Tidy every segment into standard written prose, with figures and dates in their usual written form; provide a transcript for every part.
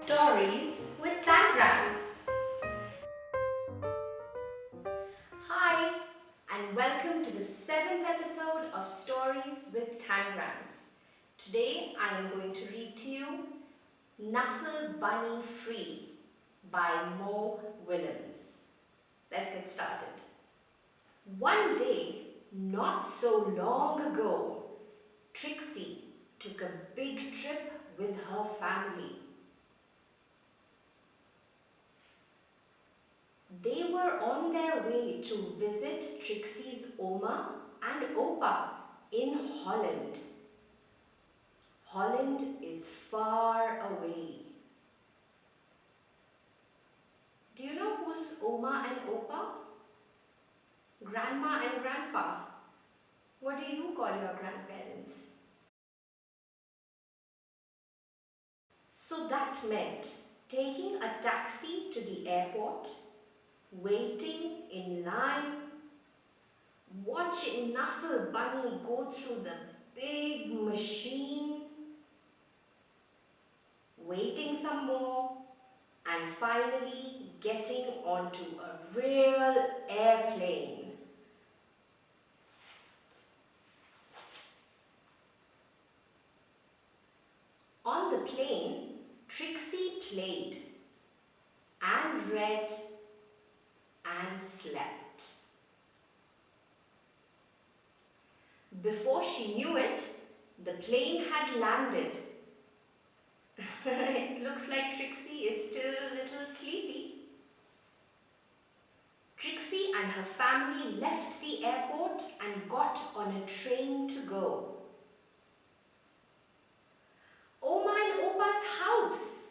Stories with Tangrams. Hi, and welcome to the 7th episode of Stories with Tangrams. Today I am going to read to you Knuffle Bunny Free by Willems. Let's get started. One day, not so long ago, Trixie took a big trip with her family. They were on their way to visit Trixie's Oma and Opa in Holland. Holland is far away. Do you know who's Oma and Opa? Grandma and Grandpa. What do you call your grandparents? So that meant taking a taxi to the airport, waiting in line, watching Knuffle Bunny go through the big machine, waiting some more, and finally getting onto a real airplane. On the plane, Trixie played and read and slept. Before she knew it, the plane had landed. It looks like Trixie is still a little sleepy. Trixie and her family left the airport and got on a train to go. Oma and Opa's house.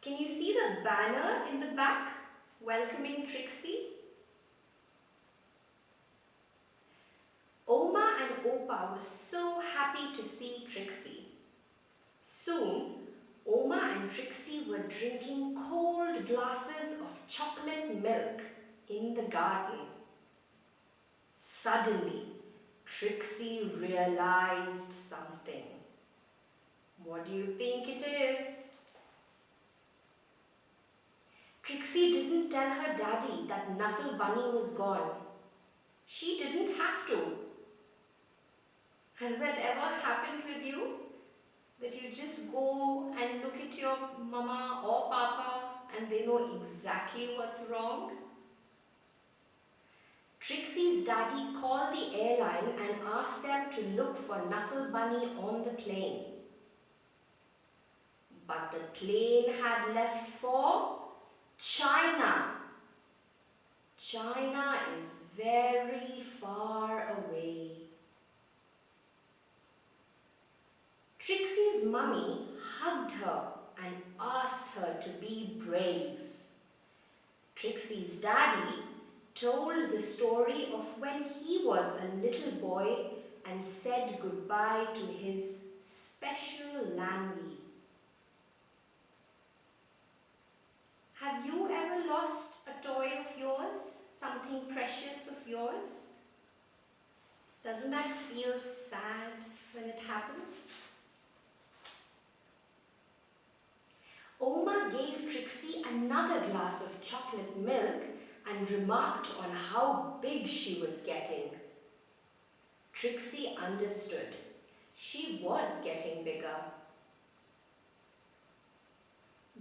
Can you see the banner in the back welcoming Trixie? Oma and Opa were so happy to see Trixie. Soon, Oma and Trixie were drinking cold glasses of chocolate milk in the garden. Suddenly, Trixie realized something. What do you think it is? Trixie didn't tell her daddy that Knuffle Bunny was gone. She didn't have to. Has that ever happened with you? That you just go and look at your mama or papa and they know exactly what's wrong? Trixie's daddy called the airline and asked them to look for Knuffle Bunny on the plane. But the plane had left for China. China is very far away. Trixie's mummy hugged her and asked her to be brave. Trixie's daddy told the story of when he was a little boy and said goodbye to his special lamby. Have you ever lost a toy of yours? Something precious of yours? Doesn't that feel sad when it happens? Oma gave Trixie another glass of chocolate milk and remarked on how big she was getting. Trixie understood. She was getting bigger.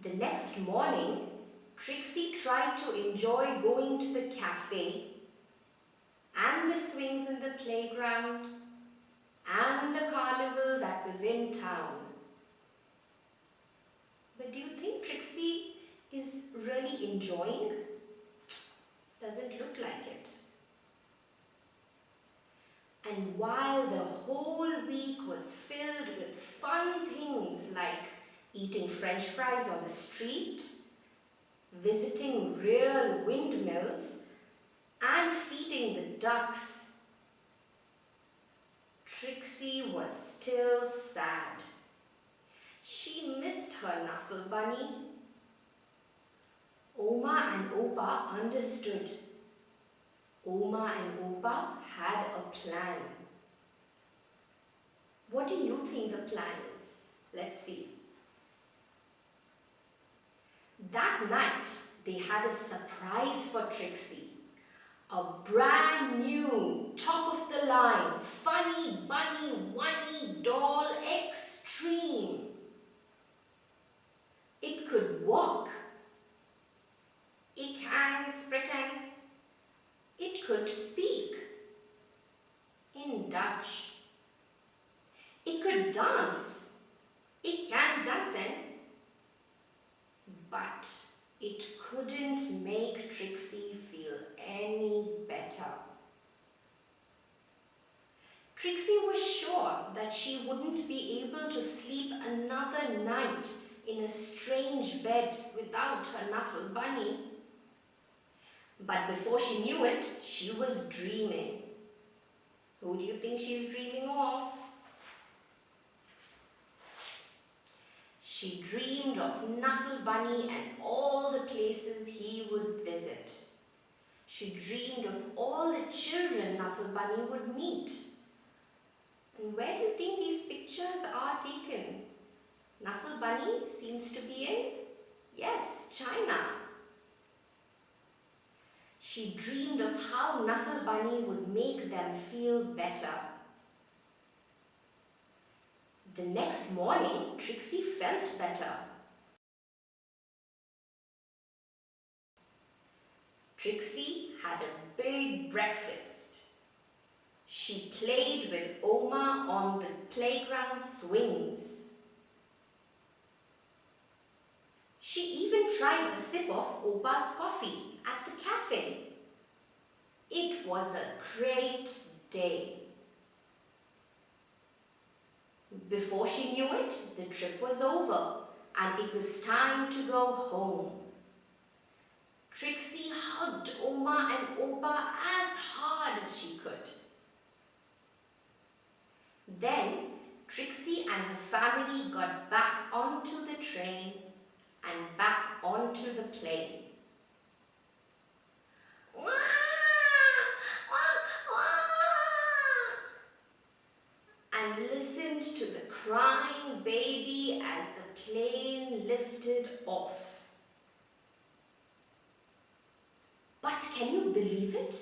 The next morning, Trixie tried to enjoy going to the cafe and the swings in the playground and the carnival that was in town. But do you think Trixie is really enjoying? Doesn't look like it. And while the whole week was filled with fun things like eating French fries on the street, visiting real windmills, and feeding the ducks, Trixie was still sad. She missed her Knuffle Bunny. Oma and Opa understood. Oma and Opa had a plan. What do you think the plan is? Let's see. that night, they had a surprise for Trixie. A brand new, top of the line, funny bunny oney doll extreme. It could walk. Ik kan spreken. It could speak in Dutch. It could dance. Ik kan dansen. But it couldn't make Trixie feel any better. Trixie was sure that she wouldn't be able to sleep another night in a strange bed without her Knuffle bunny. But before she knew it, she was dreaming. Who do you think she's dreaming of? She dreamed of Knuffle Bunny and all the places he would visit. She dreamed of all the children Knuffle Bunny would meet. And where do you think these pictures are taken? Knuffle Bunny seems to be in, yes, China. She dreamed of how Knuffle Bunny would make them feel better. The next morning, Trixie felt better. Trixie had a big breakfast. She played with Oma on the playground swings. She even tried a sip of Opa's coffee at the cafe. It was a great day. Before she knew it, the trip was over and it was time to go home. Trixie hugged Oma and Opa as hard as she could. Then Trixie and her family got back onto the train and back onto the plane. And listened to the crying baby as the plane lifted off. But can you believe it?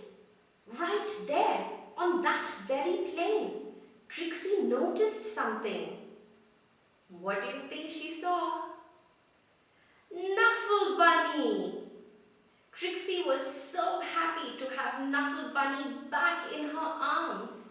Right there, on that very plane, Trixie noticed something. What do you think she saw? Knuffle Bunny! Trixie was so happy to have Knuffle Bunny back in her arms.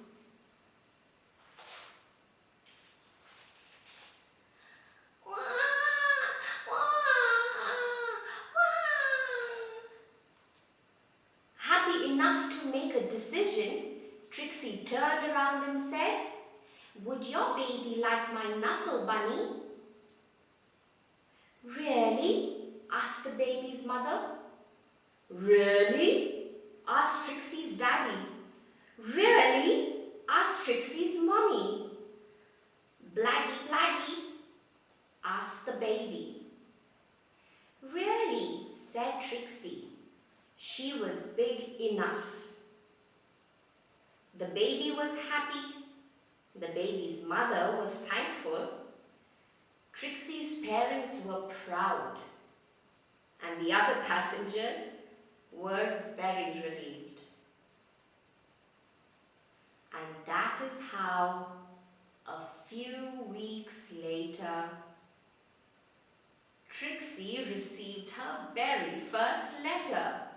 Happy enough to make a decision, Trixie turned around and said, "Would your baby like my Knuffle Bunny?" "Really?" asked the baby's mother. "Really?" asked Trixie's daddy. "Really?" asked Trixie's mommy. "Blaggy, blaggy?" asked the baby. "Really?" said Trixie. She was big enough. The baby was happy. The baby's mother was thankful. Trixie's parents were proud. And the other passengers were very relieved. And that is how, a few weeks later, Trixie received her very first letter.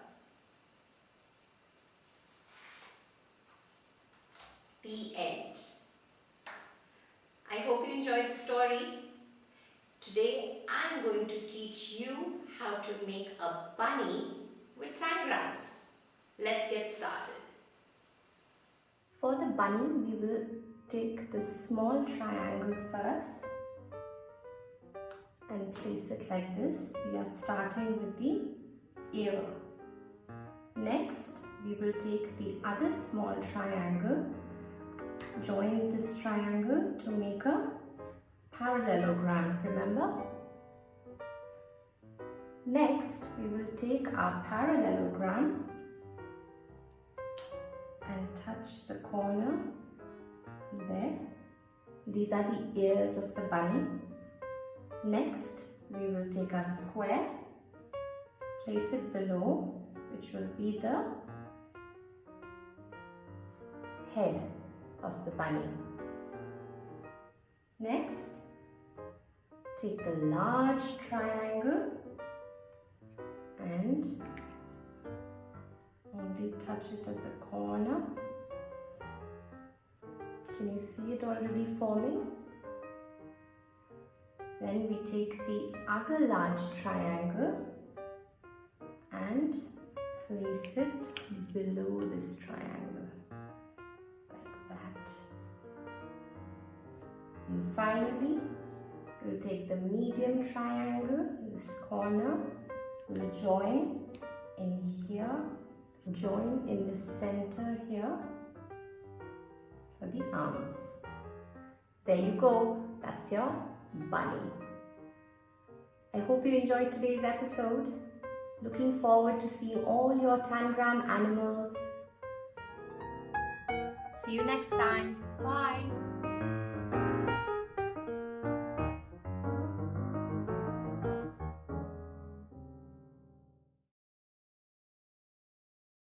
The end. I hope you enjoyed the story. Today I'm going to teach you how to make a bunny with Tangrams. Let's get started. For the bunny, we will take the small triangle first and place it like this. We are starting with the ear. Next, we will take the other small triangle, join this triangle to make a parallelogram, remember? Next, we will take our parallelogram and touch the corner there. These are the ears of the bunny. Next, we will take our square place it below, which will be the head of the bunny. Next, take the large triangle and only touch it at the corner. Can you see it already forming? Then we take the other large triangle and place it below this triangle, like that. And finally, we'll take the medium triangle, this corner, we'll join in here, join in the center here for the arms. There you go, that's your bunny. I hope you enjoyed today's episode. Looking forward to see all your Tangram animals. See you next time. Bye.